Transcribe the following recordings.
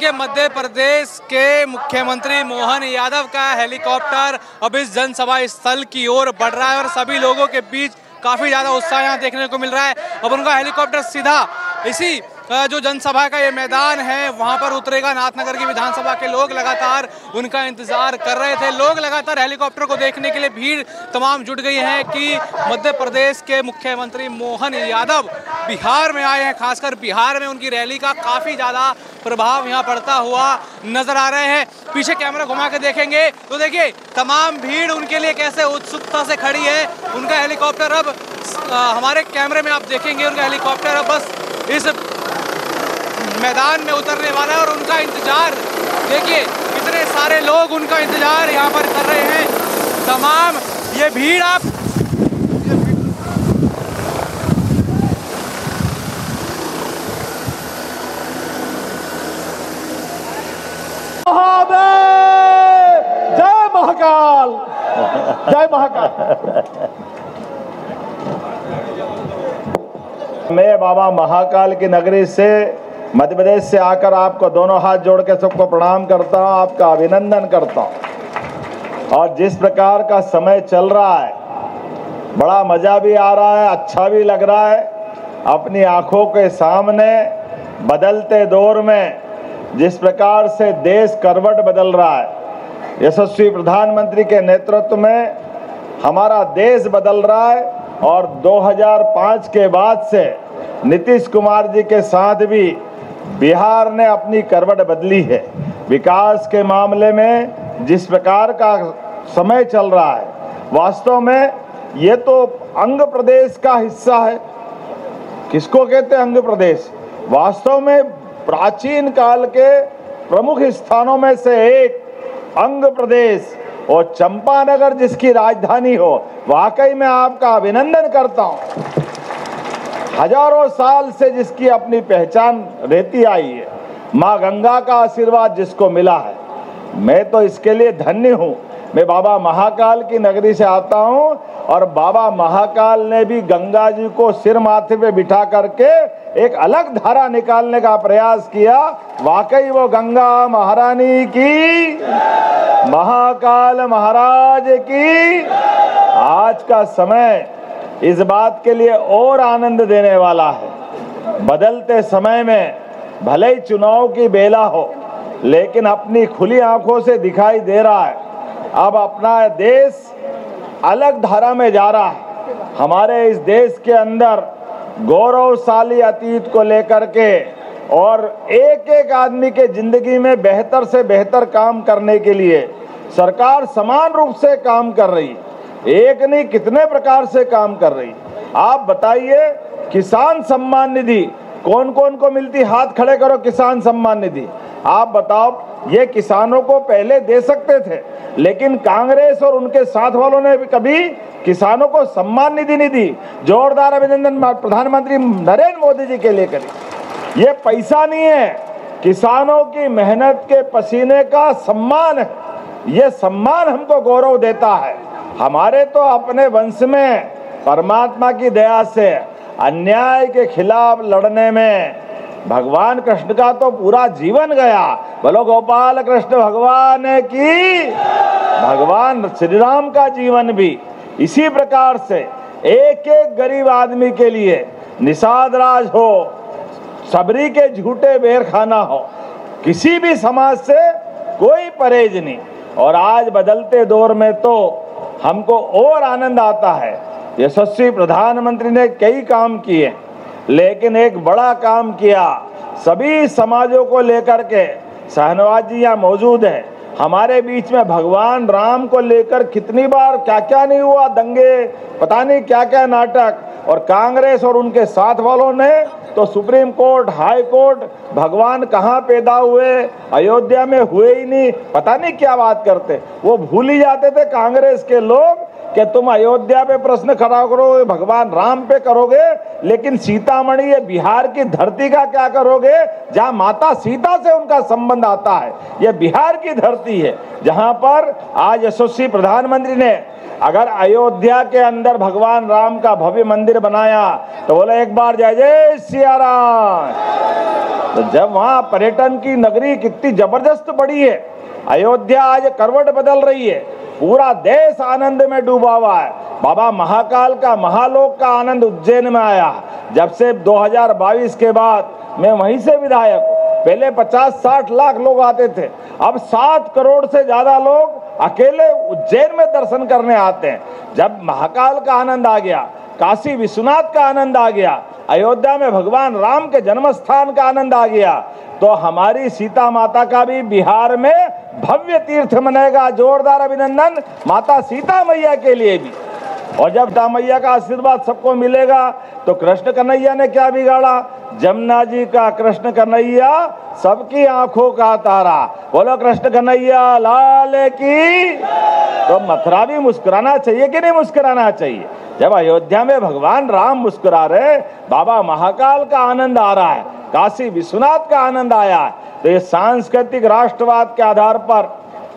देखिए, मध्य प्रदेश के मुख्यमंत्री मोहन यादव का हेलीकॉप्टर अब इस जनसभा स्थल की ओर बढ़ रहा है और सभी लोगों के बीच काफी ज्यादा उत्साह यहाँ देखने को मिल रहा है। अब उनका हेलीकॉप्टर सीधा इसी जो जनसभा का ये मैदान है वहां पर उतरेगा। नाथनगर की विधानसभा के लोग लगातार उनका इंतजार कर रहे थे। लोग लगातार हेलीकॉप्टर को देखने के लिए भीड़ तमाम जुट गई है कि मध्य प्रदेश के मुख्यमंत्री मोहन यादव बिहार में आए हैं। खासकर बिहार में उनकी रैली का काफी ज्यादा प्रभाव यहाँ पड़ता हुआ नजर आ रहे हैं। पीछे कैमरा घुमा के देखेंगे तो देखिए तमाम भीड़ उनके लिए कैसे उत्सुकता से खड़ी है। उनका हेलीकॉप्टर अब हमारे कैमरे में आप देखेंगे, उनका हेलीकॉप्टर अब बस इस मैदान में उतरने वाला है और उनका इंतजार देखिए कितने सारे लोग उनका इंतजार यहाँ पर कर रहे हैं। तमाम ये भीड़ आप जय महाकाल, जय महाकाल। मैं बाबा महाकाल की नगरी से मध्य प्रदेश से आकर आपको दोनों हाथ जोड़ के सबको प्रणाम करता हूँ, आपका अभिनंदन करता हूँ। और जिस प्रकार का समय चल रहा है बड़ा मजा भी आ रहा है, अच्छा भी लग रहा है। अपनी आंखों के सामने बदलते दौर में जिस प्रकार से देश करवट बदल रहा है, यशस्वी प्रधानमंत्री के नेतृत्व में हमारा देश बदल रहा है। और 2005 के बाद से नीतीश कुमार जी के साथ भी बिहार ने अपनी करवट बदली है। विकास के मामले में जिस प्रकार का समय चल रहा है, वास्तव में ये तो अंग प्रदेश का हिस्सा है। किसको कहते हैं अंग प्रदेश? वास्तव में प्राचीन काल के प्रमुख स्थानों में से एक अंग प्रदेश और चंपानगर जिसकी राजधानी हो, वाकई में आपका अभिनंदन करता हूं। हजारों साल से जिसकी अपनी पहचान रहती आई है, माँ गंगा का आशीर्वाद जिसको मिला है, मैं तो इसके लिए धन्य हूँ। मैं बाबा महाकाल की नगरी से आता हूँ और बाबा महाकाल ने भी गंगा जी को सिर माथे पे बिठा करके एक अलग धारा निकालने का प्रयास किया। वाकई वो गंगा महारानी की, महाकाल महाराज की। आज का समय इस बात के लिए और आनंद देने वाला है। बदलते समय में भले ही चुनाव की बेला हो, लेकिन अपनी खुली आंखों से दिखाई दे रहा है अब अपना देश अलग धारा में जा रहा है। हमारे इस देश के अंदर गौरवशाली अतीत को लेकर के और एक एक आदमी के जिंदगी में बेहतर से बेहतर काम करने के लिए सरकार समान रूप से काम कर रही है। एक नहीं कितने प्रकार से काम कर रही। आप बताइए, किसान सम्मान निधि कौन कौन को मिलती? हाथ खड़े करो। किसान सम्मान निधि आप बताओ, ये किसानों को पहले दे सकते थे, लेकिन कांग्रेस और उनके साथ वालों ने भी कभी किसानों को सम्मान निधि नहीं दी। जोरदार अभिनंदन प्रधानमंत्री नरेंद्र मोदी जी के लिए करें। ये पैसा नहीं है, किसानों की मेहनत के पसीने का सम्मान है। ये सम्मान हमको गौरव देता है। हमारे तो अपने वंश में परमात्मा की दया से अन्याय के खिलाफ लड़ने में भगवान कृष्ण का तो पूरा जीवन गया। बोलो गोपाल कृष्ण भगवान की। भगवान श्री राम का जीवन भी इसी प्रकार से एक एक गरीब आदमी के लिए निषाद राज हो, सबरी के झूठे बेर खाना हो, किसी भी समाज से कोई परहेज नहीं। और आज बदलते दौर में तो हमको और आनंद आता है। यशस्वी प्रधानमंत्री ने कई काम किए, लेकिन एक बड़ा काम किया, सभी समाजों को लेकर के। शाहनवाज जी यहाँ मौजूद है, हमारे बीच में भगवान राम को लेकर कितनी बार क्या क्या नहीं हुआ, दंगे, पता नहीं क्या क्या नाटक। और कांग्रेस और उनके साथ वालों ने तो सुप्रीम कोर्ट, हाई कोर्ट, भगवान कहाँ पैदा हुए, अयोध्या में हुए ही नहीं, पता नहीं क्या बात करते। वो भूल ही जाते थे कांग्रेस के लोग कि तुम अयोध्या पे प्रश्न खड़ा करोगे, भगवान राम पे करोगे, लेकिन सीतामढ़ी ये बिहार की धरती का क्या करोगे, जहां माता सीता से उनका संबंध आता है। ये बिहार की धरती है, जहां पर आज यशस्वी प्रधानमंत्री ने अगर अयोध्या के अंदर भगवान राम का भव्य मंदिर बनाया तो बोले एक बार जय जय सिया राम। तो जब वहाँ पर्यटन की नगरी कितनी जबरदस्त बढ़ी है, अयोध्या आज करवट बदल रही है, पूरा देश आनंद में डूबा हुआ है। बाबा महाकाल का महालोक का आनंद उज्जैन में आया। जब से 2022 के बाद मैं वहीं से विधायक हूँ। पहले 50-60 लाख लोग आते थे, अब 7 करोड़ से ज्यादा लोग अकेले उज्जैन में दर्शन करने आते हैं। जब महाकाल का आनंद आ गया, काशी विश्वनाथ का आनंद आ गया, अयोध्या में भगवान राम के जन्म स्थान का आनंद आ गया, तो हमारी सीता माता का भी बिहार में भव्य तीर्थ मनेगा। जोरदार अभिनंदन माता सीता मैया के लिए भी। और जब सीता मैया का आशीर्वाद सबको मिलेगा तो कृष्ण कन्हैया ने क्या बिगाड़ा? जमुना जी का कृष्ण कन्हैया सबकी आंखों का तारा। बोलो कृष्ण कन्हैया लाल की। तो मथुरा भी मुस्कुराना चाहिए कि नहीं मुस्कुराना चाहिए? जब अयोध्या में भगवान राम मुस्कुरा रहे, बाबा महाकाल का आनंद आ रहा है, काशी विश्वनाथ का आनंद आया है, तो ये सांस्कृतिक राष्ट्रवाद के आधार पर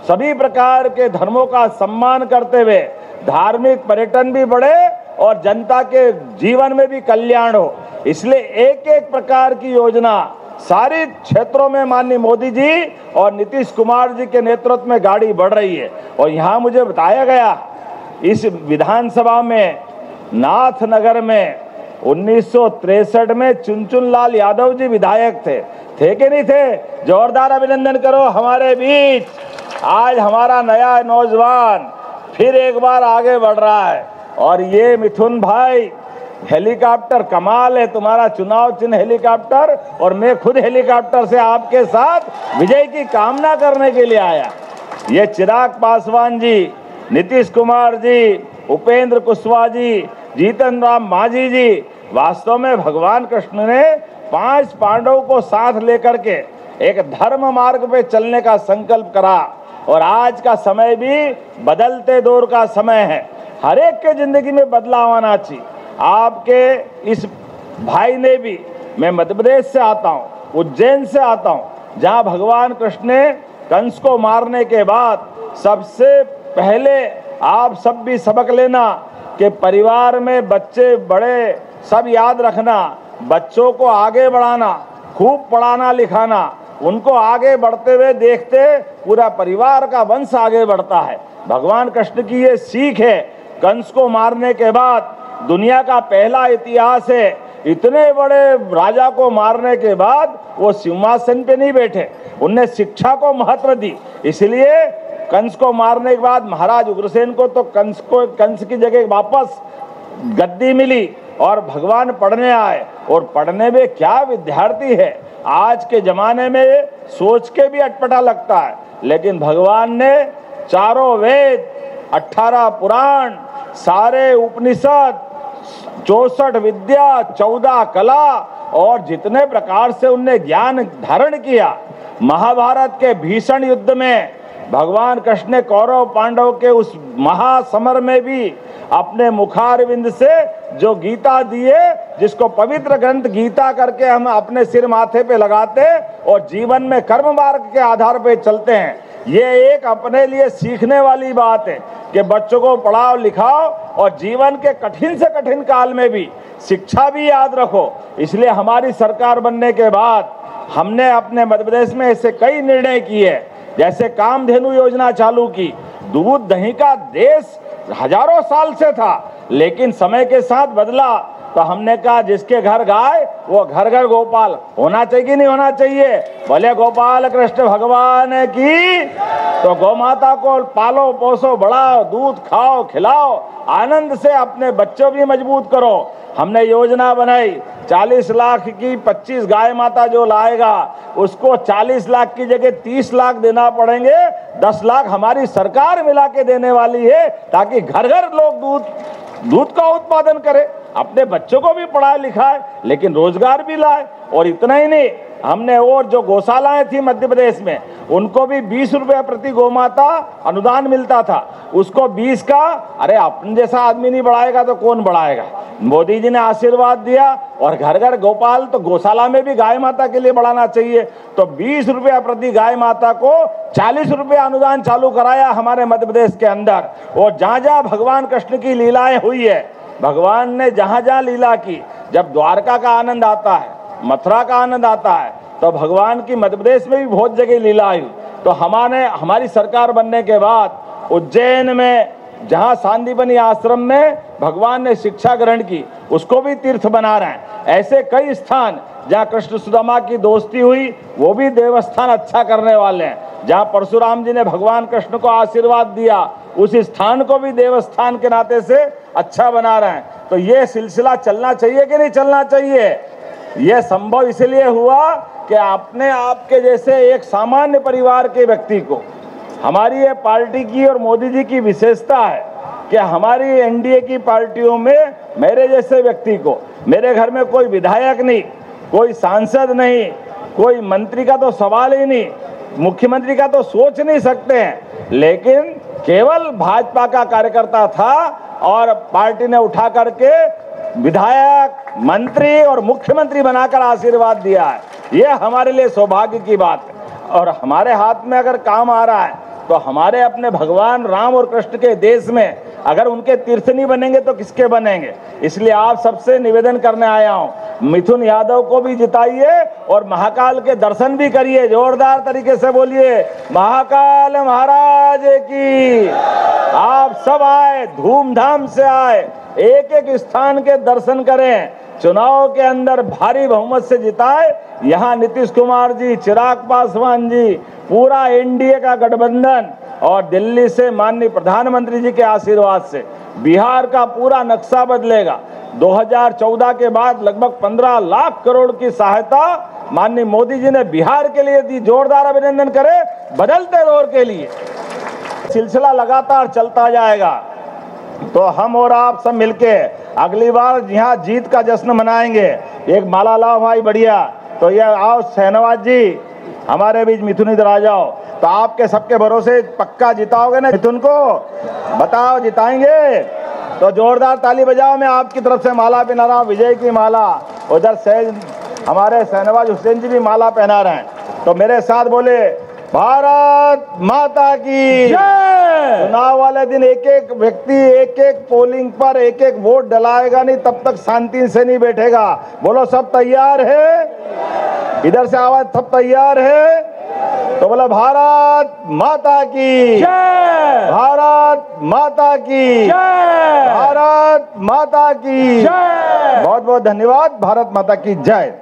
सभी प्रकार के धर्मों का सम्मान करते हुए धार्मिक पर्यटन भी बढ़े और जनता के जीवन में भी कल्याण हो, इसलिए एक एक प्रकार की योजना सारे क्षेत्रों में माननीय मोदी जी और नीतीश कुमार जी के नेतृत्व में गाड़ी बढ़ रही है। और यहाँ मुझे बताया गया, इस विधानसभा में नाथनगर में 1963 में चुनचुन लाल यादव जी विधायक थे कि नहीं थे? जोरदार अभिनंदन करो हमारे बीच। आज हमारा नया नौजवान फिर एक बार आगे बढ़ रहा है। और ये मिथुन भाई, हेलीकॉप्टर कमाल है, तुम्हारा चुनाव चिन्ह हेलीकॉप्टर, और मैं खुद हेलीकॉप्टर से आपके साथ विजय की कामना करने के लिए आया। ये चिराग पासवान जी, नीतीश कुमार जी, उपेंद्र कुशवाहा जी, जीतन राम मांझी जी, वास्तव में भगवान कृष्ण ने 5 पांडवों को साथ लेकर के एक धर्म मार्ग पे चलने का संकल्प करा। और आज का समय भी बदलते दौर का समय है, हर एक के जिंदगी में बदलाव आना चाहिए। आपके इस भाई ने भी, मैं मध्य प्रदेश से आता हूँ, उज्जैन से आता हूँ, जहाँ भगवान कृष्ण ने कंस को मारने के बाद सबसे पहले आप सब भी सबक लेना कि परिवार में बच्चे बड़े सब याद रखना, बच्चों को आगे बढ़ाना, खूब पढ़ाना लिखाना, उनको आगे बढ़ते हुए देखते पूरा परिवार का वंश आगे बढ़ता है। भगवान कृष्ण की ये सीख है। कंस को मारने के बाद दुनिया का पहला इतिहास है, इतने बड़े राजा को मारने के बाद वो सिंहासन पे नहीं बैठे, उनने शिक्षा को महत्व दी। इसलिए कंस को मारने के बाद महाराज उग्रसेन को तो कंस की जगह वापस गद्दी मिली और भगवान पढ़ने आए। और पढ़ने में क्या विद्यार्थी है, आज के जमाने में सोच के भी अटपटा लगता है, लेकिन भगवान ने चारों वेद, 18 पुराण, सारे उपनिषद, 64 विद्या, 14 कला और जितने प्रकार से उनने ज्ञान धारण किया। महाभारत के भीषण युद्ध में भगवान कृष्ण ने कौरव पांडव के उस महासमर में भी अपने मुखारविंद से जो गीता दिए, जिसको पवित्र ग्रंथ गीता करके हम अपने सिर माथे पे लगाते और जीवन में कर्म मार्ग के आधार पे चलते हैं। ये एक अपने लिए सीखने वाली बात है कि बच्चों को पढ़ाओ लिखाओ और जीवन के कठिन से कठिन काल में भी शिक्षा भी याद रखो। इसलिए हमारी सरकार बनने के बाद हमने अपने मध्य प्रदेश में ऐसे कई निर्णय किए, जैसे कामधेनु योजना चालू की। दूध दही का देश हजारों साल से था, लेकिन समय के साथ बदला, तो हमने कहा जिसके घर गाय वो घर घर गोपाल होना चाहिए कि नहीं होना चाहिए? बोले गोपाल कृष्ण भगवान की। तो गौ माता को पालो पोसो बढ़ाओ, दूध खाओ खिलाओ, आनंद से अपने बच्चों भी मजबूत करो। हमने योजना बनाई 40 लाख की 25 गाय माता जो लाएगा उसको 40 लाख की जगह 30 लाख देना पड़ेंगे। 10 लाख हमारी सरकार मिला के देने वाली है, ताकि घर घर लोग दूध का उत्पादन करें, अपने बच्चों को भी पढ़ाए लिखाए, लेकिन रोजगार भी लाए। और इतना ही नहीं, हमने और जो गौशालाएं थी मध्य प्रदेश में, उनको भी 20 रुपए प्रति गौमाता अनुदान मिलता था, उसको 20 का, अरे अपन जैसा आदमी नहीं बढ़ाएगा तो कौन बढ़ाएगा? मोदी जी ने आशीर्वाद दिया और घर घर गोपाल, तो गौशाला में भी गाय माता के लिए बढ़ाना चाहिए। तो 20 रुपया प्रति गाय माता को 40 रुपये अनुदान चालू कराया हमारे मध्य प्रदेश के अंदर। और जहाँ जहाँ भगवान कृष्ण की लीलाएं हुई है, भगवान ने जहाँ जहाँ लीला की, जब द्वारका का आनंद आता है, मथुरा का आनंद आता है, तो भगवान की मध्य प्रदेश में भी बहुत जगह लीला आई। तो हमारी सरकार बनने के बाद उज्जैन में जहां सांदीपनी आश्रम में भगवान ने शिक्षा ग्रहण की, उसको भी तीर्थ बना रहे हैं। ऐसे कई स्थान जहां कृष्ण सुदामा की दोस्ती हुई, वो भी देवस्थान अच्छा करने वाले हैं। जहां परशुराम जी ने भगवान कृष्ण को आशीर्वाद दिया, उस स्थान को भी देवस्थान के नाते से अच्छा बना रहे हैं। तो ये सिलसिला चलना चाहिए कि नहीं चलना चाहिए? यह संभव इसलिए हुआ कि अपने आपके जैसे एक सामान्य परिवार के व्यक्ति को, हमारी ये पार्टी की और मोदी जी की विशेषता है कि हमारी एनडीए की पार्टियों में मेरे जैसे व्यक्ति को, मेरे घर में कोई विधायक नहीं, कोई सांसद नहीं, कोई मंत्री का तो सवाल ही नहीं, मुख्यमंत्री का तो सोच नहीं सकते हैं, लेकिन केवल भाजपा का कार्यकर्ता था और पार्टी ने उठा करके विधायक, मंत्री और मुख्यमंत्री बनाकर आशीर्वाद दिया है। यह हमारे लिए सौभाग्य की बात है। और हमारे हाथ में अगर काम आ रहा है तो हमारे अपने भगवान राम और कृष्ण के देश में अगर उनके तीर्थ नहीं बनेंगे तो किसके बनेंगे? इसलिए आप सबसे निवेदन करने आया हूं, मिथुन यादव को भी जिताइए और महाकाल के दर्शन भी करिए। जोरदार तरीके से बोलिए महाकाल महाराज की। आप सब आए, धूमधाम से आए, एक एक स्थान के दर्शन करें, चुनाव के अंदर भारी बहुमत से जिताए। यहाँ नीतीश कुमार जी, चिराग पासवान जी, पूरा एनडीए का गठबंधन और दिल्ली से माननीय प्रधानमंत्री जी के आशीर्वाद से बिहार का पूरा नक्शा बदलेगा। 2014 के बाद लगभग 15 लाख करोड़ की सहायता माननीय मोदी जी ने बिहार के लिए दी। जोरदार अभिनंदन करें बदलते दौर के लिए। सिलसिला लगातार चलता जाएगा। तो हम और आप सब मिलके अगली बार यहाँ जीत का जश्न मनाएंगे। एक माला लाओ भाई, बढ़िया। तो ये आओ शहनवाज जी, हमारे बीच मिथुन इधर आ जाओ। तो आपके सबके भरोसे पक्का जिताओगे ना मिथुन को? बताओ जिताएंगे? तो जोरदार ताली बजाओ। मैं आपकी तरफ से माला पहना रहा हूँ, विजय की माला। उधर हमारे शहनवाज हुसैन जी भी माला पहना रहे हैं। तो मेरे साथ बोले भारत माता की जय। चुनाव वाले दिन एक एक व्यक्ति एक एक पोलिंग पर एक एक वोट डलाएगा नहीं, तब तक शांति से नहीं बैठेगा। बोलो सब तैयार है? इधर से आवाज, सब तैयार है? तो बोला भारत माता की जय, भारत माता की जय, भारत माता की जय। बहुत बहुत धन्यवाद। भारत माता की जय।